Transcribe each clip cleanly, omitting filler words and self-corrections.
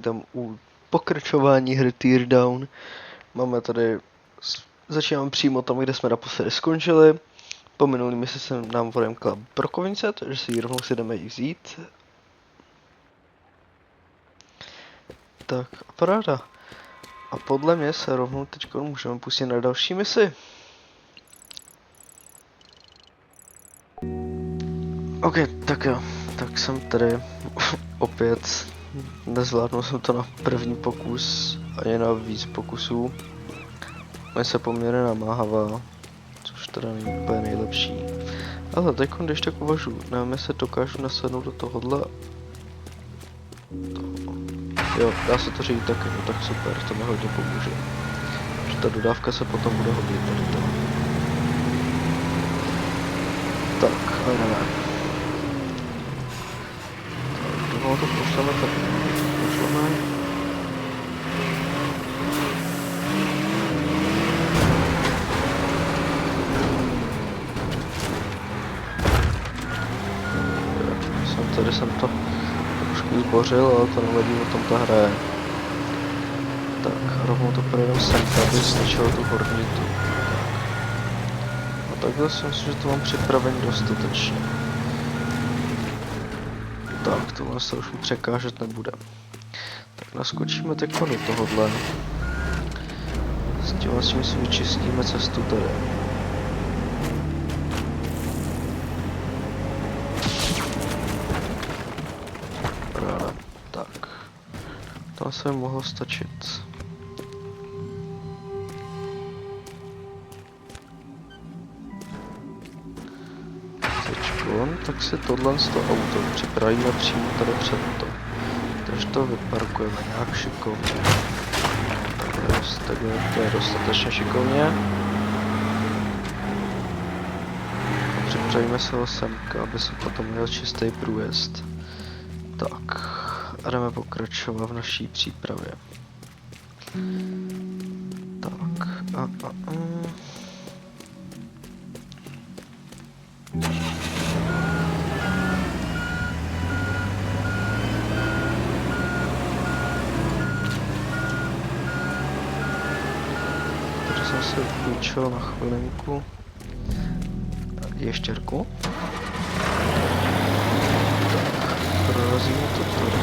tam u pokračování hry Teardown. Máme tady, začínáme přímo tam, kde jsme naposledy skončili. Po minulý misi se nám odemkla brokovnice, takže si ji rovnou si jdeme jí vzít. Tak a paráda. A podle mě se rovnou teď můžeme pustit na další misi. OK, tak jo. Tak jsem tady opět nezvládnul jsem to na první pokus, ani na víc pokusů. Mě se poměrně namáhavá, což teda není úplně nejlepší. Ale teď, když tak uvažu, nevím, jestli dokážu nasednout do tohohle. Jo, dá se to říct taky, no tak super, to mi hodně pomůže. Že ta dodávka se potom bude hodit tady to. Tak, a jdeme. Tak, to pošleme tak. Pošleme. Tady jsem to trošku zbořil, ale to nevadí, o tom ta hra je. Tak, rovnou to projedeme sem, aby zničilo tu hornitu. A takhle si myslím, že to mám připravený dostatečně. Tak, tohle se už mi překážet nebude. Tak naskočíme teď do tohohle. S tím si vyčistíme cestu tady. To se mohlo stačit. Teďkon, tak si tohle z toho auto připravíme přímo tady před to. Takže to vyparkujeme nějak šikovně. Takhle to je dostatečně šikovně. A připravíme se ho semka, aby se potom měl čistý průjezd. Tak. A jdeme pokračovat v naší přípravě. Tak, Tady jsem se půjčil na chvilinku ještěrku. Tak, prorazíme to tady.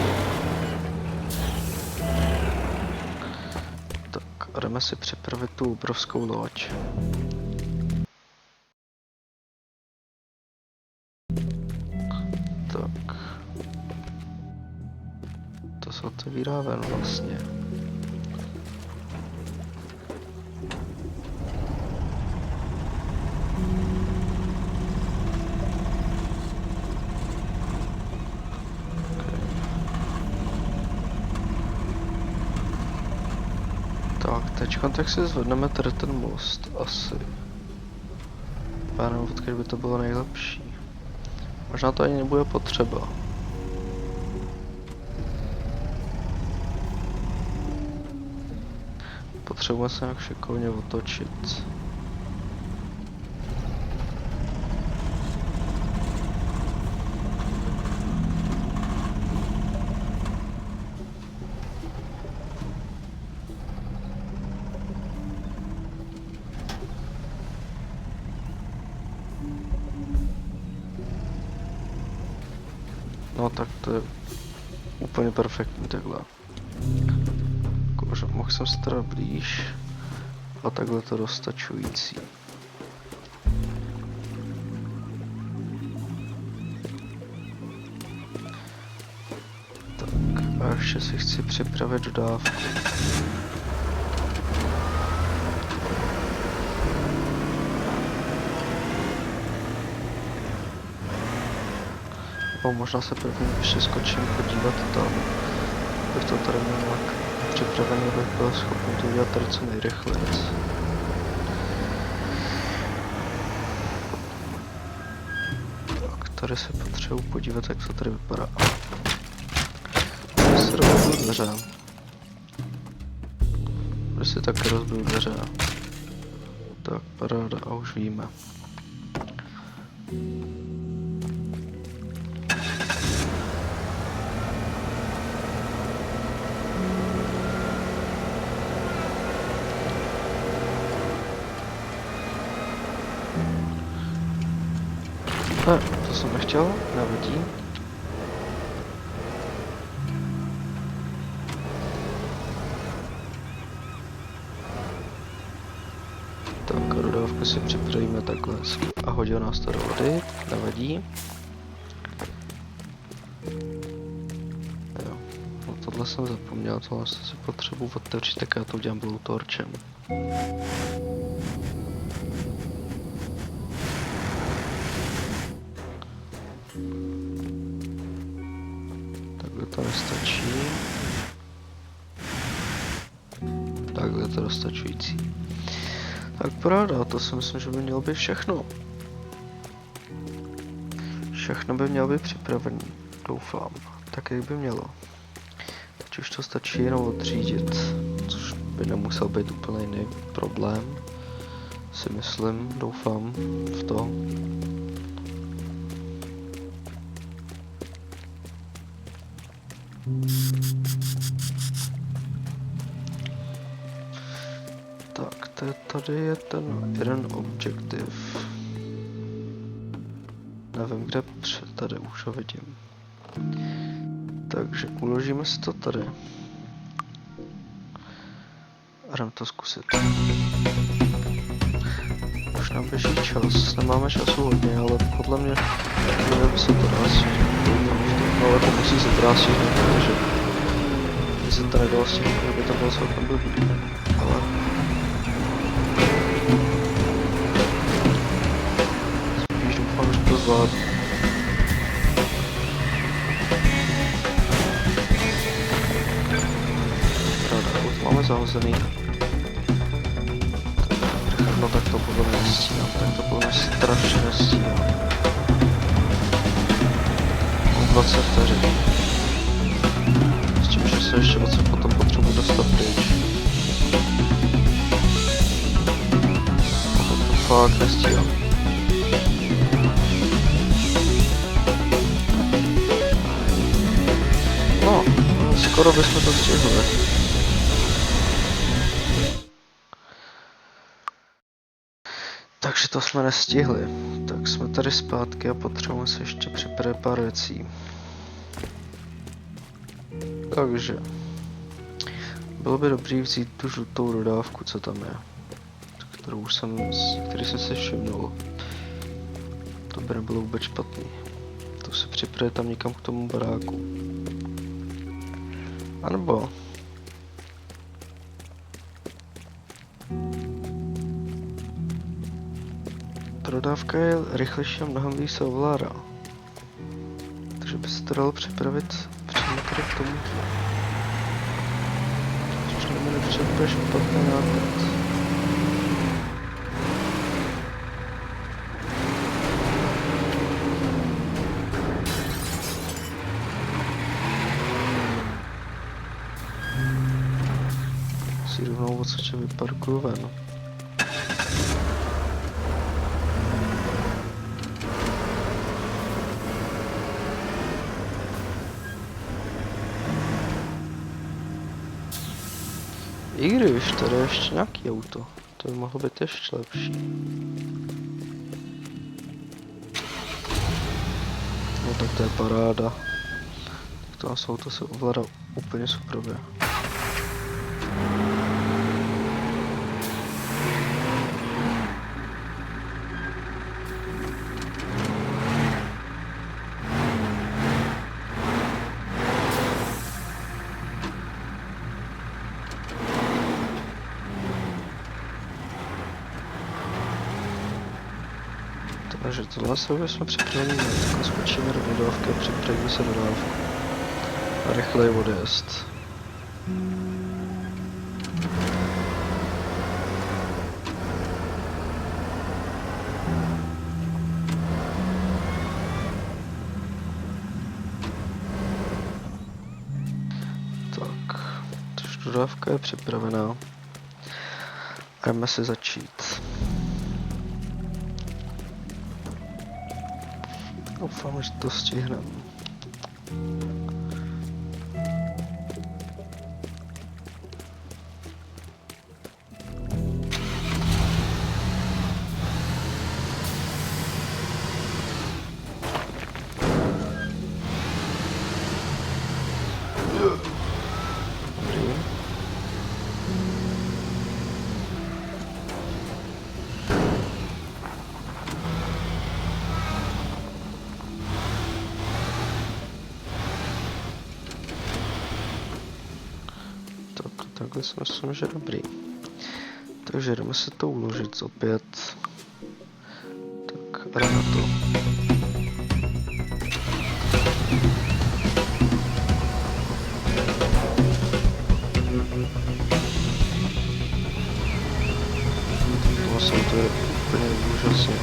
A jdeme si připravit tu obrovskou loď. Tak. To se otevírá ven vlastně. Teďkon tak si zvedneme tady ten most, asi. Já nevím, odkud by to bylo nejlepší. Možná to ani nebude potřeba. Potřebujeme se nějak šikovně otočit. No tak to je úplně perfektní takhle. Mohl jsem se teda blíž a takhle to dostačující. Tak a ještě si chci připravit dodávku. Možná se první ještě skočím podívat tam, abych to tady měl nějak připravený, abych byl schopný to udělat tady co nejrychleji. Tak, tady se potřebuji podívat, jak to tady vypadá. Tady se rozbiju dveře. Tady si taky rozbiju dveře. Tak, paráda, a už víme. To jsem nechtěl, nevadí. Tak a dodávku si připravíme takhle a hodil nás to do vody, nevadí. Jo, no tohle jsem zapomněl, tohle jsem si potřebuji otevřít, tak já to udělám blowtorchem. Takhle to nestačí. Takhle je to dostačující. Tak paráda, to si myslím, že by mělo být všechno. Všechno by mělo být připravené, doufám, tak jak by mělo. Teď už to stačí jenom odřídit, což by nemusel být úplně jiný problém. Si myslím, doufám v to. Tak, tady je ten jeden objektiv. Nevím, kde tady už ho vidím. Takže uložíme si to tady. A jdem to zkusit. Už nám běží čas, nemáme času hodně, ale podle mě by se to dá stihnout. Ale to musí se dá stihnout, protože když se to nedalo stihnout, by to bylo celkem blbý. Ale spíš doufám, že to zvládnu. Máme zahozený. No tak to podle mě nestíhám, tak to podle mě strašně nestíhám. Mám 20 vteřin. S tím, že se ještě moc potom potřebuji dostat pryč. No to fakt nestíhám. No, skoro bychom to stihli. Takže to jsme nestihli, tak jsme tady zpátky a potřebujeme se ještě připravit pár věcí. Takže bylo by dobré vzít tu žlutou dodávku, co tam je, který jsem si všimnul. To by nebylo vůbec špatný. To si připravit tam někam k tomu baráku. A nebo dodávka je rychlejší a mnohem víc se ovládá. Takže by se to dalo připravit přímo tady k tomu. Což na mě nepřijde úplně špatný nápad. Si rovnou odsud vyparkuju ven. I když tady je ještě nějaký auto, to by mohlo být ještě lepší. No tak to je paráda. Tak to nás auto se ovládá úplně superově. Takže tohle se bychom připravili, takhle skočíme do dodávky a připravíme se dodávku. A rychleji odjezd. Tak, takže dodávka je připravená. A jdeme si začít. Doufám, že to stihneme. Tak, takhle si myslím, že dobrý. Takže jdeme si to uložit opět. Tak, jdeme na to. Vlastně to je úplně úžasně.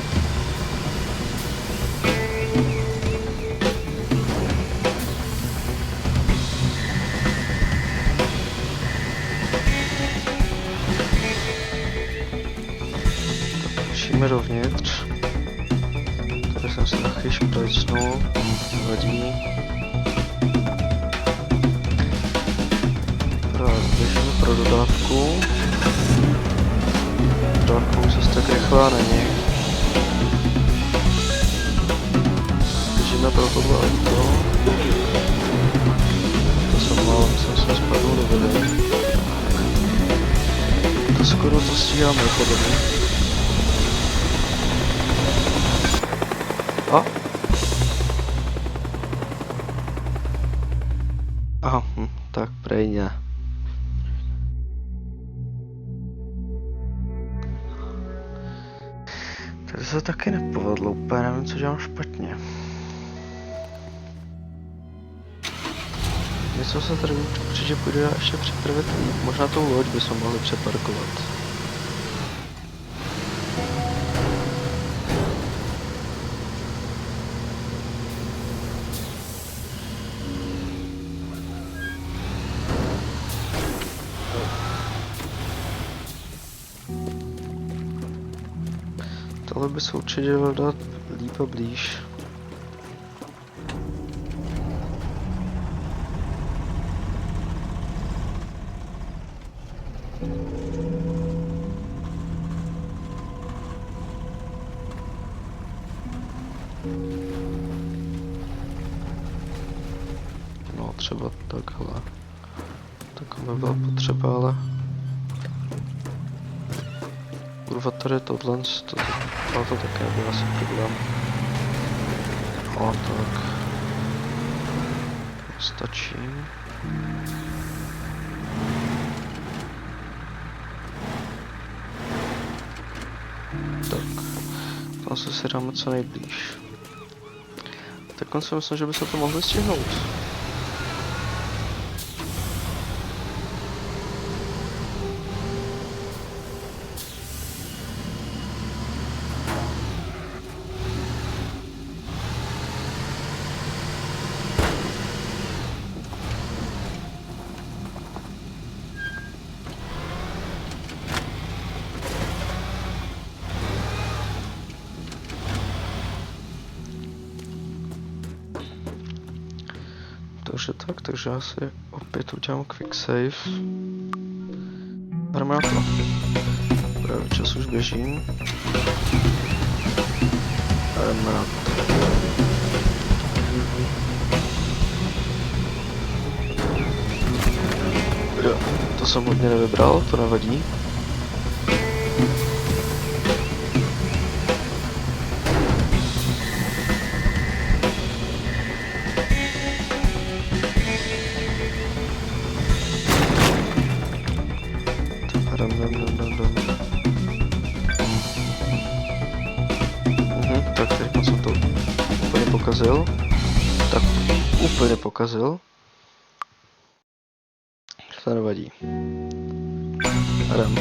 Půjčíme dovnitř. Tady jsem si taky šprajcnul, nevadí. Běžíme pro dodávku. Dodávka už zase tak rychlá není. Běžíme pro tohle auto. To jsem málem, jsem spadl do vody. To skoro to stíháme podle mě. A? Aha, tak prejně. Tady se taky nepovedlo, úplně nevím, co dělám špatně. Něco se tady určitě půjde ještě připravit líp, možná tou loď bychom mohli přeparkovat. Tohle by se určitě dalo dát líp a blíž. No třeba takhle. Takhle by byla potřeba, ale... Kurva, tady tohle, ale to také byl asi problém. O, tak. Stačí. Tak. Tam se si dáme co nejblíž. Tak si myslím, že by se to mohli stihnout. Takže já si opět udělám quick save. Jdeme na to. Právě čas už běží. Jdeme na to. Jo, to jsem hodně nevybral, to nevadí. Tak teď jsem to úplně pokazil. Tak úplně pokazil. To nevadí. Jdem.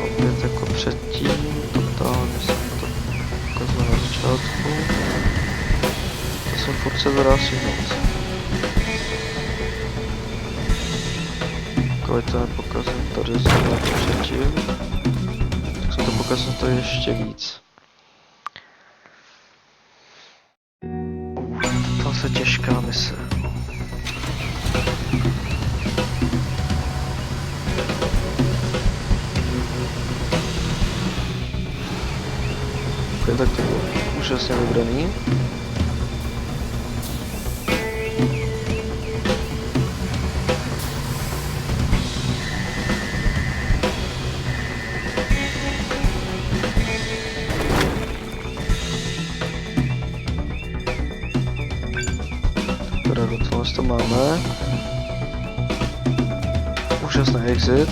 Opět jako předtím, totálně jsem to pokazil na začátku. To jsem furt se dá stihnout. Když to nepokazím tady zrovna předtím, tak jsem to pokazil to ještě víc. To je těžká mise. Tak to bylo úžasně vybraný. tohle to máme. Úžasný exit.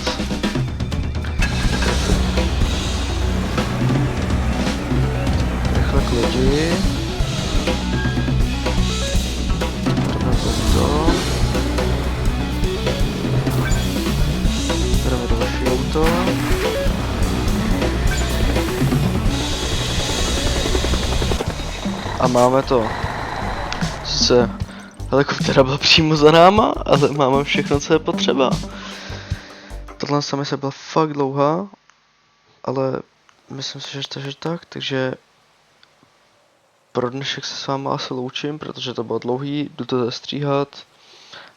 Rychle k lodi. Jdeme to. Jdeme do vaší auto. A máme to. Sice helikoptéra byla přímo za náma, ale máme všechno, co je potřeba. Tato mise byla fakt dlouhá, ale myslím si, že tak, takže pro dnešek se s váma asi loučím, protože to bylo dlouhý, jdu to zestříhat.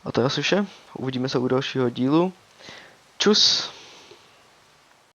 A to je asi vše, uvidíme se u dalšího dílu. Čus!